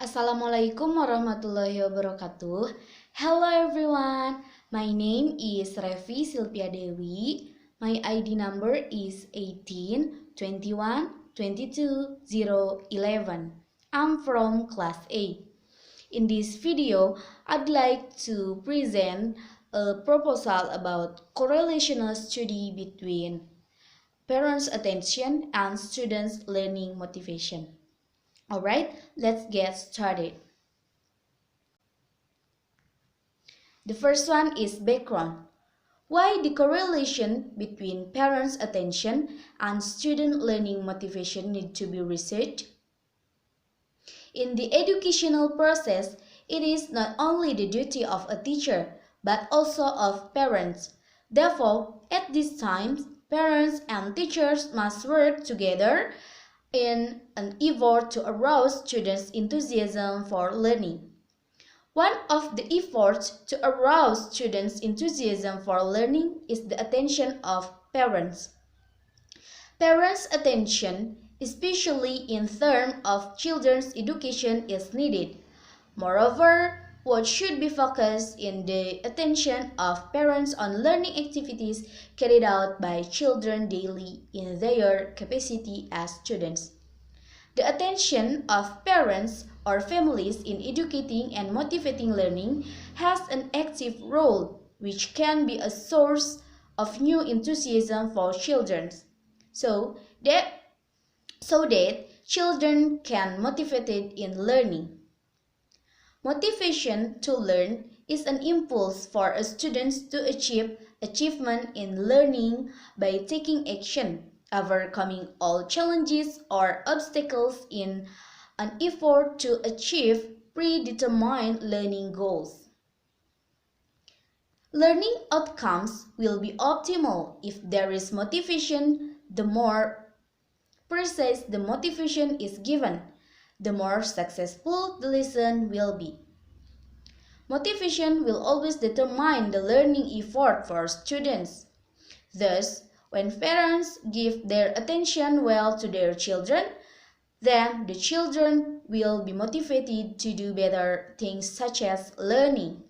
Assalamualaikum warahmatullahi wabarakatuh. Hello everyone, my name is Revi Silvia Dewi. My ID number is 18 21 22 011. I'm from class A. In this video, I'd like to present a proposal about correlational study between parents' attention and students' learning motivation. Alright, let's get started. The first one is background. Why the correlation between parents' attention and student learning motivation need to be researched? In the educational process, it is not only the duty of a teacher, but also of parents. Therefore, at this time, parents and teachers must work together in an effort to arouse students' enthusiasm for learning. One of the efforts to arouse students' enthusiasm for learning is the attention of parents. Parents' attention, especially in terms of children's education, is needed. Moreover, what should be focused in the attention of parents on learning activities carried out by children daily in their capacity as students. The attention of parents or families in educating and motivating learning has an active role which can be a source of new enthusiasm for children, so that children can motivated in learning. Motivation to learn is an impulse for a student to achieve achievement in learning by taking action, overcoming all challenges or obstacles in an effort to achieve predetermined learning goals. Learning outcomes will be optimal if there is motivation. The more precise the motivation is given, the more successful the lesson will be. Motivation will always determine the learning effort for students. Thus, when parents give their attention well to their children, then the children will be motivated to do better things such as learning.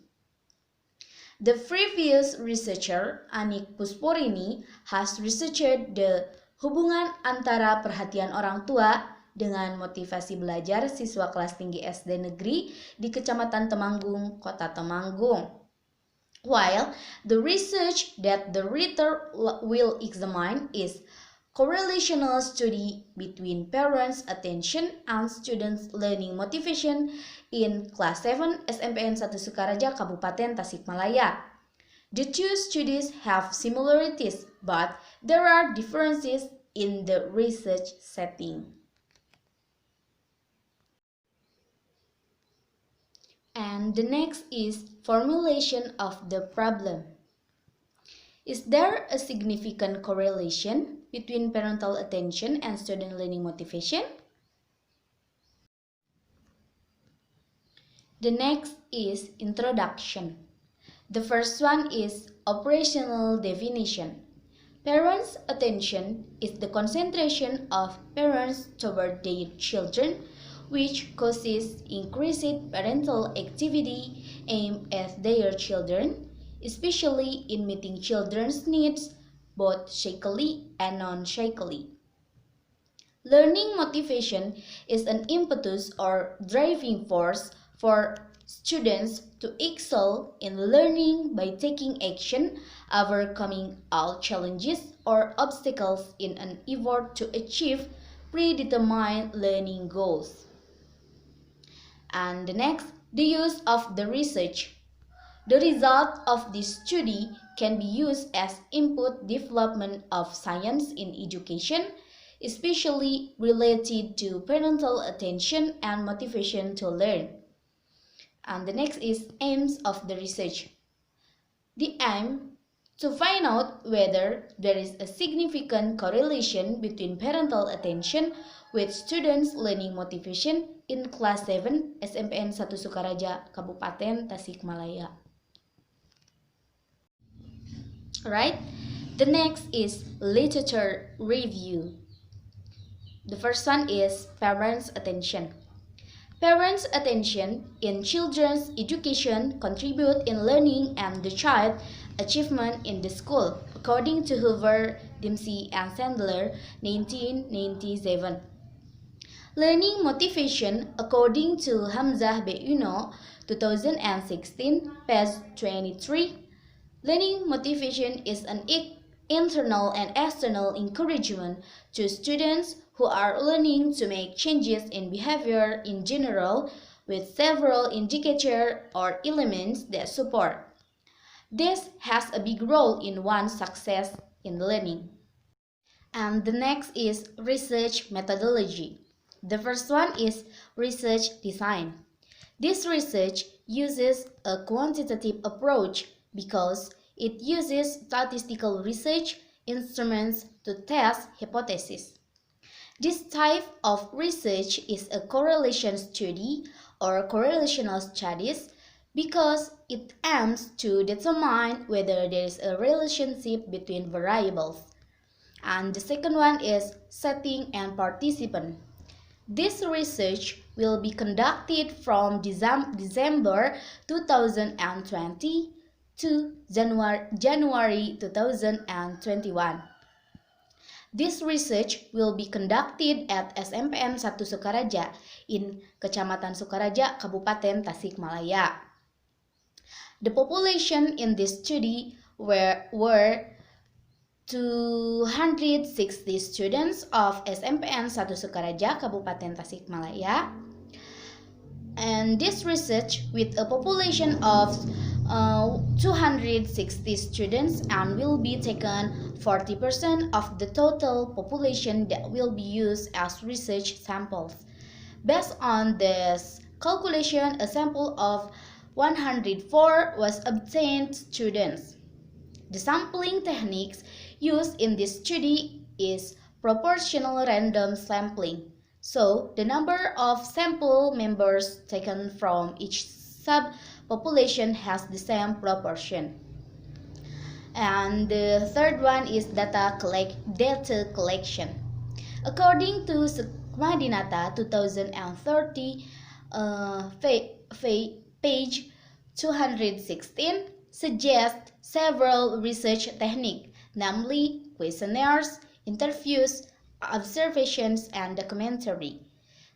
The previous researcher, Anik Pusporini, has researched the hubungan antara perhatian orang tua dengan motivasi belajar siswa kelas tinggi SD negeri di Kecamatan Temanggung, Kota Temanggung. While the research that the reader will examine is correlational study between parents' attention and students' learning motivation in Class 7 SMPN 1 Sukaraja, Kabupaten Tasikmalaya. The two studies have similarities, but there are differences in the research setting. And the next is formulation of the problem. Is there a significant correlation between parental attention and student learning motivation? The next is introduction. The first one is operational definition. Parents' attention is the concentration of parents toward their children, which causes increased parental activity aimed at their children, especially in meeting children's needs, both shakily and non-shakily. Learning motivation is an impetus or driving force for students to excel in learning by taking action, overcoming all challenges or obstacles in an effort to achieve predetermined learning goals. And the next, the use of the research. The result of this study can be used as input development of science in education, especially related to parental attention and motivation to learn. And the next is aims of the research. The aim to find out whether there is a significant correlation between parental attention with students' learning motivation in Class 7 SMPN 1 Sukaraja, Kabupaten Tasikmalaya. Alright, the next is literature review. The first one is parents' attention. Parents' attention in children's education contribute in learning and the child achievement in the school, according to Hoover, Dempsey, and Sandler, 1997. Learning motivation, according to Hamzah B. Uno, 2016, page 23. Learning motivation is an internal and external encouragement to students who are learning to make changes in behavior in general, with several indicators or elements that support. This has a big role in one's success in learning. And the next is research methodology. The first one is research design. This research uses a quantitative approach because it uses statistical research instruments to test hypotheses. This type of research is a correlation study or correlational studies because it aims to determine whether there is a relationship between variables. And the second one is setting and participant. This research will be conducted from December 2020 to January 2021. This research will be conducted at SMPN 1 Sukaraja in Kecamatan Sukaraja, Kabupaten Tasikmalaya. The population in this study were 260 students of SMPN 1 Sukaraja, Kabupaten Tasikmalaya. And this research with a population of 260 students and will be taken 40% of the total population that will be used as research samples. Based on this calculation, a sample of 104 was obtained students. The sampling techniques used in this study is proportional random sampling. So, the number of sample members taken from each subpopulation has the same proportion. And the third one is data collection. According to Sukmadinata 2030, page 216, suggests several research techniques, namely questionnaires, interviews, observations, and documentary.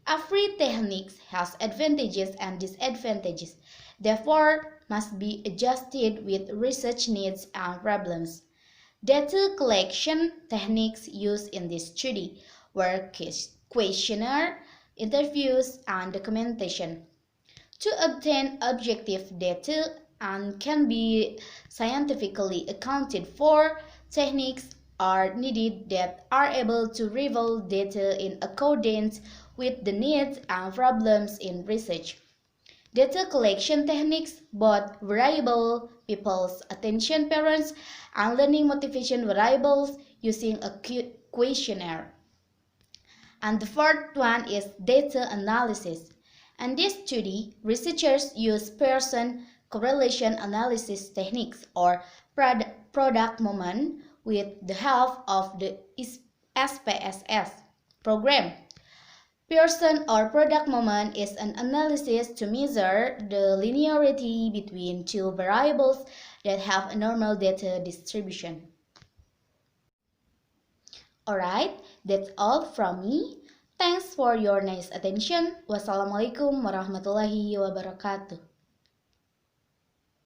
Every technique has advantages and disadvantages, therefore must be adjusted with research needs and problems. Data collection techniques used in this study were questionnaire, interviews, and documentation. To obtain objective data and can be scientifically accounted for, techniques are needed that are able to reveal data in accordance with the needs and problems in research. Data collection techniques, both variable people's attention parents and learning motivation variables using a questionnaire. And the fourth one is data analysis. In this study, researchers use person correlation analysis techniques or product moment with the help of the SPSS program. Pearson or product moment is an analysis to measure the linearity between two variables that have a normal data distribution. Alright, that's all from me. Thanks for your nice attention. Wassalamualaikum warahmatullahi wabarakatuh.